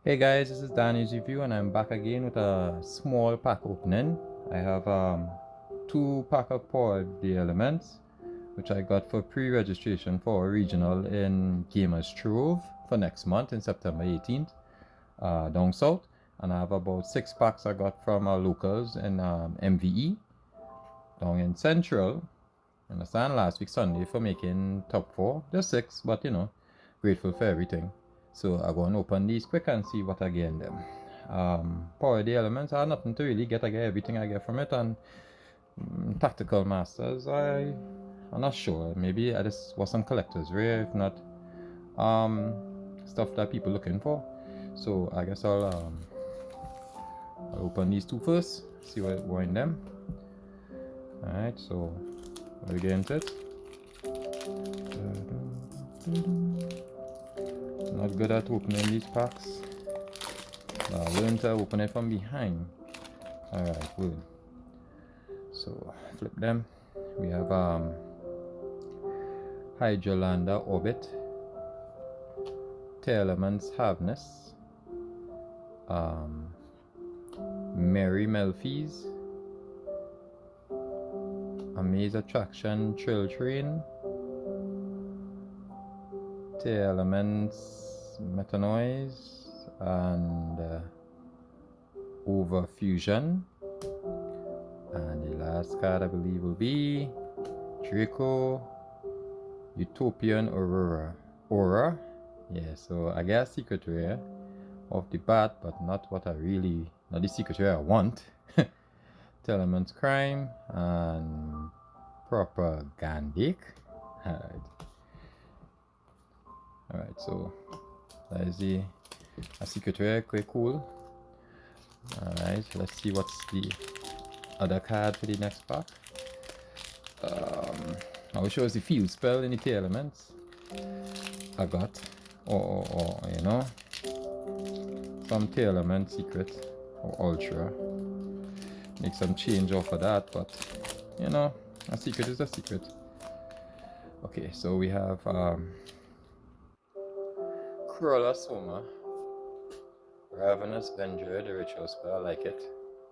Hey guys, this is Danny's review and I'm back again with a small pack opening. I have 2 pack of poured the elements which I got for pre-registration for a regional in Gamers Trove for next month in September 18th down south, and I have about 6 packs I got from locals in MVE down in Central. Understand, last week Sunday for making top 4, just 6, but you know, grateful for everything. So I'm going to open these quick and see what I get in them. Power the elements, I have nothing to really get. I get everything I get from it. And tactical masters, I'm not sure. Maybe I just was some collectors rare, if not stuff that people looking for. So I guess I'll open these 2 first, see what in them. Alright, so we'll get into it. Not good at opening these packs. I learned to open it from behind. Alright, good. So flip them. We have Hydrolander Orbit, Tearlaments Harvest, Merry Melfies, Amaze Attraction Trail Train, Tearlaments Metanoise, and Overfusion. And the last card I believe will be Draco Utopian Aura. Yeah, so I got a secret rare off the bat, but not what I really, not the secret rare I want. Tearlaments Crime and Propagandic. Alright, so that is a secret rare, quite cool. Alright, let's see what's the other card for the next pack. I will show us the field spell in the Tearlaments I got, or you know, some Tearlament secret or ultra. Make some change off of that, but you know, a secret is a secret. Okay, so we have Crawler Soma, Ravenous Venger, the ritual spell. I like it.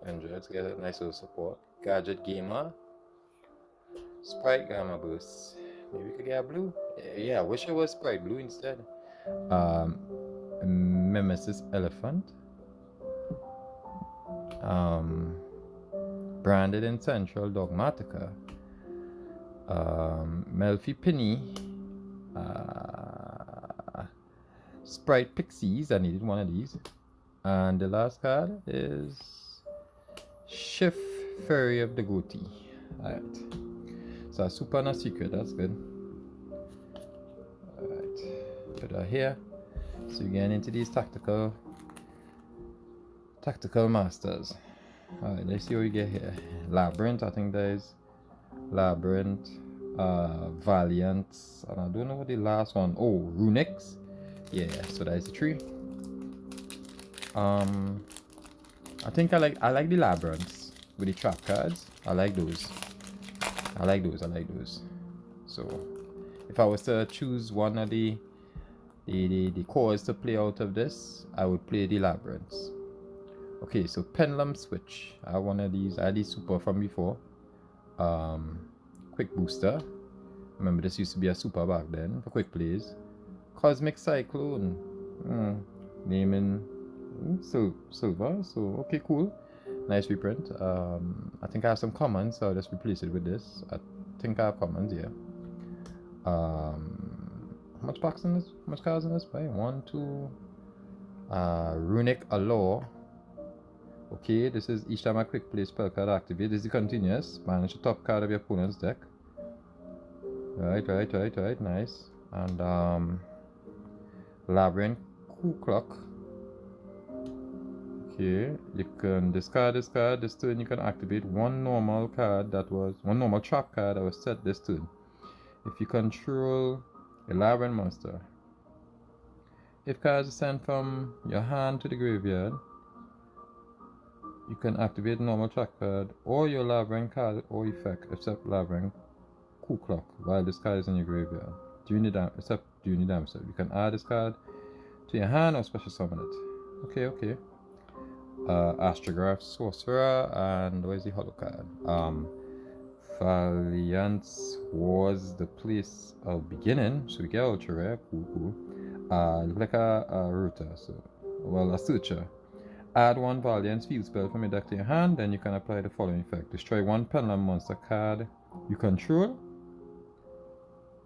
Venger to get a nice little support. Gadget Gamer, Sprite Gamma Boost. Maybe we could get a blue. Yeah, I wish it was Spright Blue instead. Mimesis Elephant. Branded in Central Dogmatica. Melfi Penny. Sprite Pixies. I needed one of these. And the last card is Shift Fairy of the Goatee. Alright. So a super and a secret, that's good. Alright. Put that here. So you're getting into these tactical masters. Alright, let's see what we get here. Labyrinth, I think there is Labyrinth, Valiant, and I don't know what the last one. Oh, Runics. Yeah, so that is the 3. I think I like the Labyrinths with the trap cards. I like those. So if I was to choose one of the cores to play out of this, I would play the Labyrinths. Okay, so Pendulum Switch. I have one of these. I had these super from before. Quick Booster. Remember, this used to be a super back then for quick plays. Cosmic Cyclone. Naming silver. So okay, cool. Nice reprint. I think I have some commons, so I'll just replace it with this. I think I have commons, yeah. How much packs in this? How much cards in this? Right? 1, 2. Runic Allure. Okay, this is each time a quick play spell card activate. This is the continuous. Manage the top card of your opponent's deck. Right. Nice. And Labyrinth Clock. Okay, you can discard this card. This turn you can activate one normal trap card that was set this turn. If you control a Labyrinth monster, if cards are sent from your hand to the graveyard, you can activate normal trap card or your Labyrinth card or effect except Labyrinth Clock while this card is in your graveyard. During the damage step, you can add this card to your hand or special summon it. Okay. Astrograph Sorcerer, and where's the hollow card? Valiance was the place of beginning, so we get ultra rare, cool. Look like a router, so, well, a searcher. Add one Valiance field spell from your deck to your hand, then you can apply the following effect. Destroy one Pendulum monster card you control,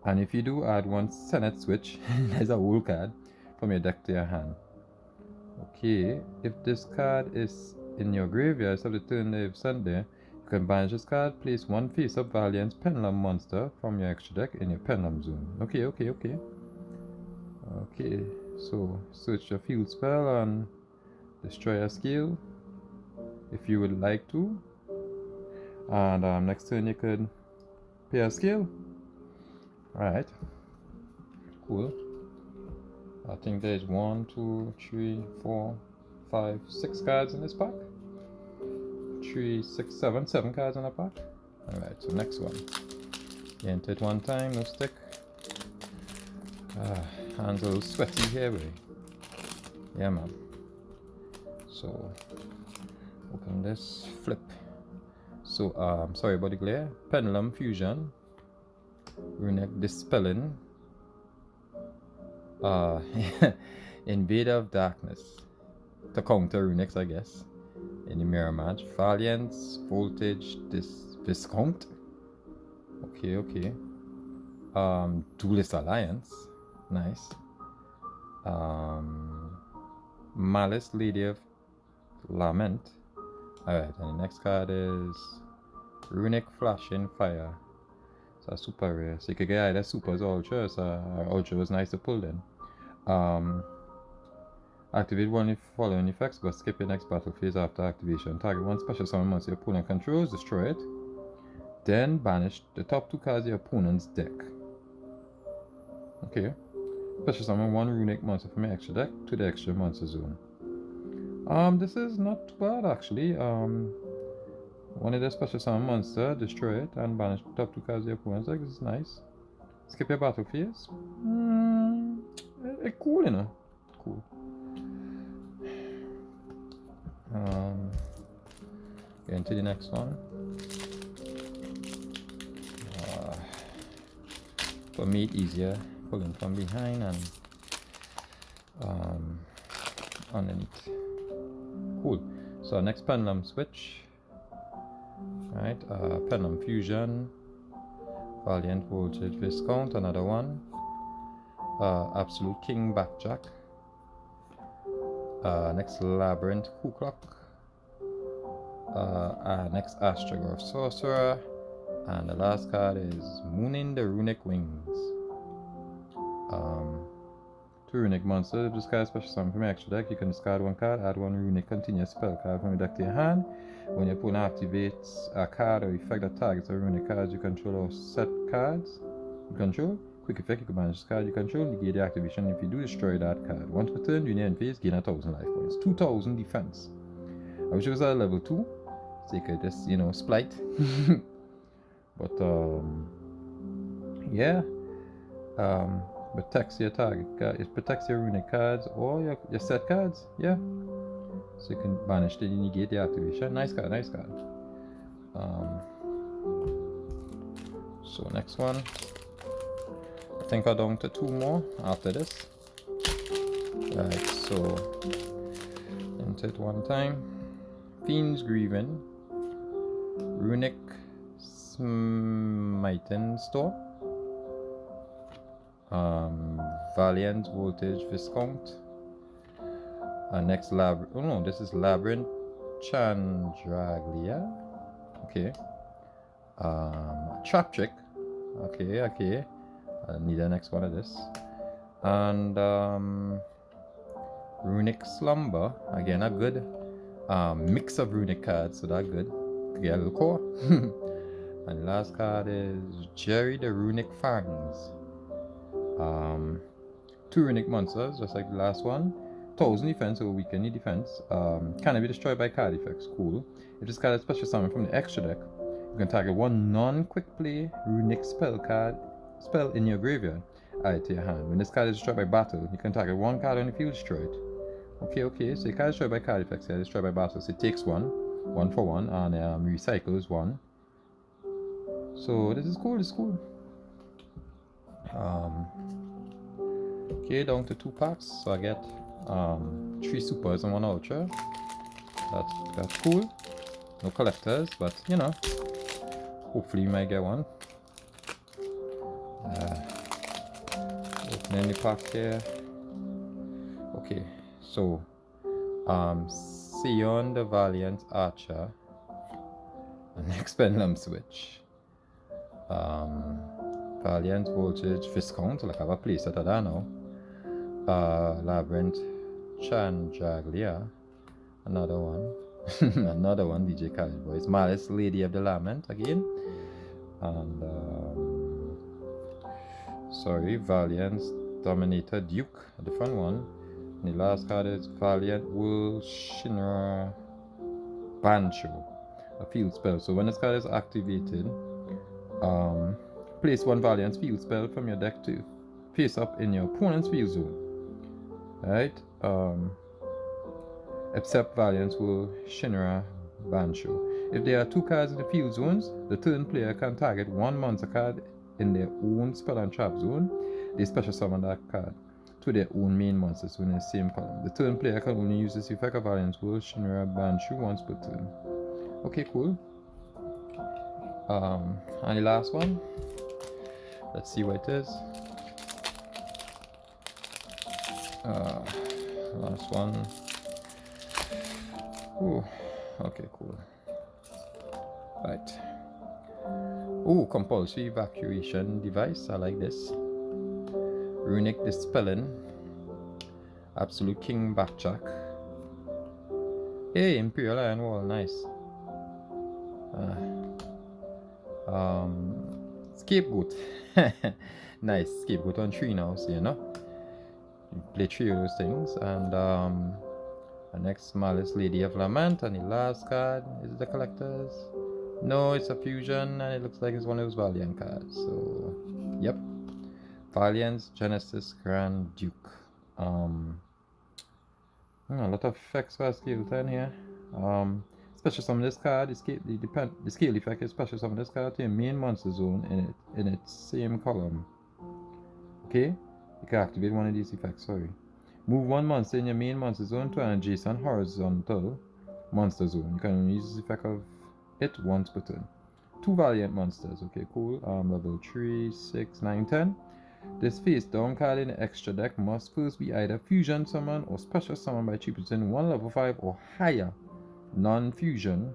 and if you do, add one Senate Switch, there's a whole card, from your deck to your hand. Okay, if this card is in your graveyard, so the turn they've sent there, you can banish this card, place one face-up Valiance Pendulum monster from your extra deck in your Pendulum zone. Okay, so search your field spell and destroy a skill if you would like to, and next turn you could pay a skill. Alright, cool. I think there's 1, 2, 3, 4, 5, 6 cards in this pack. 3, 6, 7 cards in the pack. Alright, so next one. You enter it one time, no stick. Hands a little sweaty here, boy. Yeah, man. So, open this, flip. So, sorry about the glare. Pendulum Fusion. Runic Dispelling. Invader of Darkness. To counter Runics, I guess. In the mirror match. Valiance, Voltage, Viscount. Okay. Duelist Alliance. Nice. Malice, Lady of Lament. Alright, and the next card is Runic Flashing Fire. It's a super rare. So you could get either supers or ultras. Ultra was nice to pull then. Activate one of the following effects, but skip your next battle phase after activation. Target one special summon monster your opponent controls, destroy it. Then banish the top 2 cards of your opponent's deck. Okay. Special summon one Runic monster from your extra deck to the extra monster zone. This is not too bad actually. One of the special summon monster, destroy it and banish the top 2 cards of your opponent's deck. This is nice. Skip your battle phase. Cool, you know. Cool. Get into the next one. For me, it's easier pulling from behind and underneath. Cool. So next pendulum switch. Right, pendulum fusion. Valiant Voltage Viscount, another one. Absolute King Backjack. Next Labyrinth Coup Clock. Next Astrograph Sorcerer. And the last card is Mooning the Runic Wings. 2 Runic monsters. If this card is special summon from your extra deck, you can discard 1 card, add 1 Runic continuous spell card from your deck to your hand. When your opponent activates a card or effect that targets a Runic cards you control or set cards you control, quick effect, you can manage this card you control, negate the activation. If you do, destroy that card. Once per turn, during your end phase, gain 1,000 life points. 2,000 defense. I wish it was at level 2, so you could just, splight. But, yeah. Protects your target card. It protects your Runic cards or your set cards. Yeah. So you can banish the negate the activation. Nice card. So next one. I think I'm down to 2 more after this. Right, so enter it one time. Fiend's Grieving. Runic Smiting Store. Valiant Voltage Viscount. Next this is Labyrinth Chandraglia. Okay. Trap Trick. Okay. I need the next one of this. And Runic Slumber. Again, a good mix of Runic cards, so that good. Could get a little core. And the last card is Jerry the Runic Fangs. 2 Runic monsters, just like the last one. 1,000 defense or weaken the defense. Cannot be destroyed by card effects. Cool. If this card is special summon from the extra deck, you can target 1 non-quick play Runic spell in your graveyard. Add it to your hand. When this card is destroyed by battle, you can target 1 card on the field, destroy it. Okay, so you can't destroy by card effects here, destroy by battle. So it takes one for one, and recycles one. So this is cool, okay, down to 2 packs, so I get 3 supers and 1 ultra. That's cool. No collectors, but you know, hopefully you might get one. Opening the pack here. Okay, so Sion the Valiant Archer, an next pendulum switch. Valiant Voltage Viscount, like I have a place that I don't know. Labyrinth Chandraglia, another one. Another one, DJ College Boys. Malice, Lady of the Lament again. And sorry, Valiant Dominator Duke, a different one. And the last card is Valiant Will Shinra Bancho, a field spell. So when this card is activated, place 1 Valiant field spell from your deck to face up in your opponent's field zone. Right? Except Valiant will Shinra Bancho. If there are 2 cards in the field zones, the turn player can target 1 monster card in their own spell and trap zone. They special summon that card to their own main monster zone in the same column. The turn player can only use this effect of Valiant will Shinra Bancho once per turn. Okay, cool. And the last one. Let's see what it is. Last one. Ooh, okay, cool. Right. Ooh, compulsory evacuation device. I like this. Runic Dispelling. Absolute King Backtrack. Hey, Imperial Iron Wall, nice. Scapegoat. Nice, Scapegoat on 3 now, so you know. You play 3 of those things, and the next Malice, Lady of Lament, and the last card is the collectors. No, it's a fusion, and it looks like it's one of those Valiant cards. So, yep, Valiant's Genesis Grand Duke. A lot of effects for Skeleton here. Special summon this card. The scale effect is special summon this card to your main monster zone in its same column. Okay. You can activate one of these effects, sorry. Move 1 monster in your main monster zone to an adjacent horizontal monster zone. You can only use this effect of it once per turn. 2 Valiant monsters, okay, cool. Level 3, 6, 9, 10. This face down card in the extra deck must first be either fusion summon or special summon by choosing 1 level 5 or higher non-fusion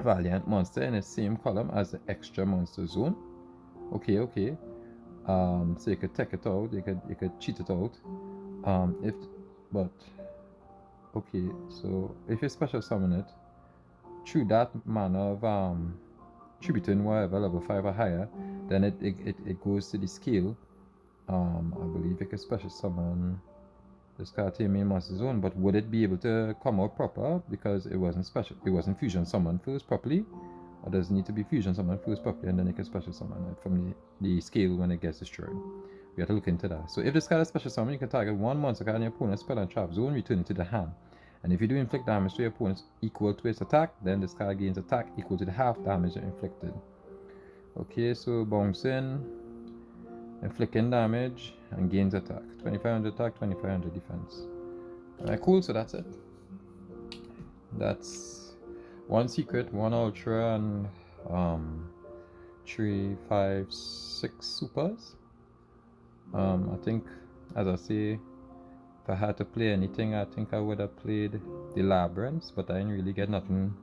Valiant monster in the same column as the extra monster zone. Okay. So you could take it out, you could cheat it out. So if you special summon it through that manner of tributing whatever level 5 or higher, then it goes to the scale. I believe you could special summon this card to your main monster zone, but would it be able to come out proper because it wasn't fusion summoned first properly? Or does it need to be fusion summoned first properly and then it can special summon it from the scale when it gets destroyed? We have to look into that. So if this card is special summon, you can target 1 monster card in your opponent's spell and trap zone, return it to the hand. And if you do inflict damage to your opponent equal to its attack, then this card gains attack equal to the half damage inflicted. Okay, so bouncing, inflicting damage, and gains attack. 2500 attack, 2500 defense. Alright, cool, so that's it. That's 1 secret, 1 ultra, and 3, 5, 6 supers. I think, as I say, if I had to play anything, I think I would have played the Labyrinth, but I didn't really get nothing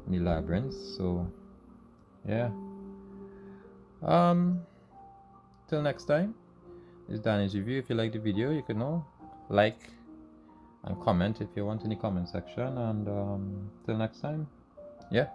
in the Labyrinth, so yeah. Till next time, this is Danny's review. If you like the video, you can like and comment if you want in the comment section, and till next time, yeah.